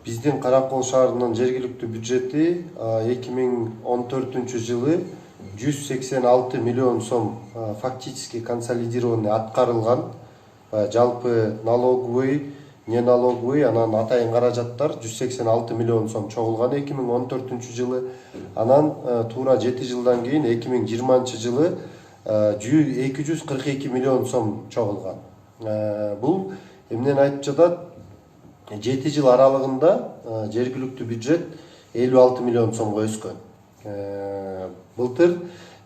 Биздин Каракол шаарынын жергиликтүү бюджети 2014 жылы 186 миллион сом фактически консолидированный аткарылган. Жалпы налоговый, не налоговый, анан атайын каражаттар 186 миллион сом чогулган 2014 жылы. Анан туура 7 жылдан кийин 2020 жылы 242 миллион сом чогулган. Бул эмнени айтып жатат? 7 жыл аралыгында жергиликтүү бюджет 56 миллион сомго өскөн. Былтыр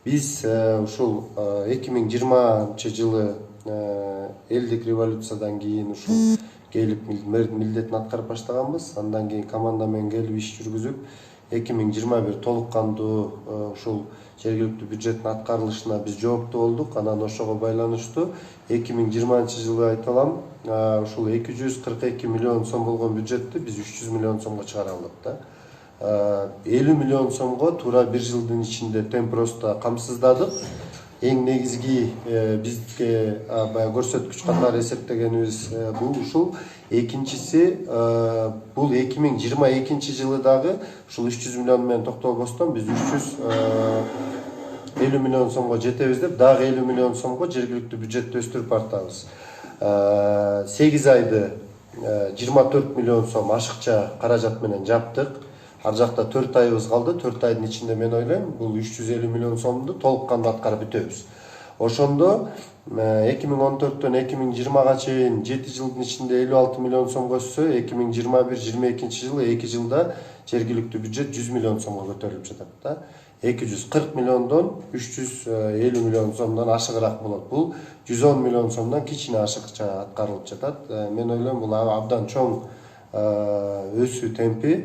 биз ушул 2020 жылы элдик революциядан кийин ушул келип милдетин аткарып баштаганбыз. Андан кийин команда менен келип иш жүргүзүп 2021 толук кандуу ушул жергиликтүү бюджеттин аткарылышына биз жооптуу болдук. Анан ошого байланыштуу 2020 жылы айталам, ушул 242 миллион сом болгон бюджетти биз 300 миллион сомго чыгара алдык да. 50 миллион сомго туура бир жылдын ичинде темпросту камсыздадык. Эң негизги бизге баягы көрсөткүч катары эсептегенибиз бул ушул. Экинчиси бул 2022 жылы дагы ушул 300 миллион менен токтолбостон биз 350 миллион сомго жетебиз деп дагы 50 миллион сомго жергиликтүү бюджетти өстүрүп бартабыз. 8 айды 24 миллион сом ашыкча каражат менен жаптык. Ар жакта 4 айыбыз калды. 4 айдын ичинде мен ойлойм бул 350 миллион сомду толук кандуу аткарып бүтөбүз. Ошондо 2014төн 2020га чейин 7 жылдын ичинде 56 миллион сомго өссө, 2021-22 жылы 2 жылда жергиликтүү бюджет 100 миллион сомго көтөрүлүп жатат да. 240 миллиондон 350 миллион сомдон ашыгыраак болот. Бул 110 миллион сомдон кичине ашыкча аткарылып жатат. Мен ойлойм бул абдан чоң өсүү темпи.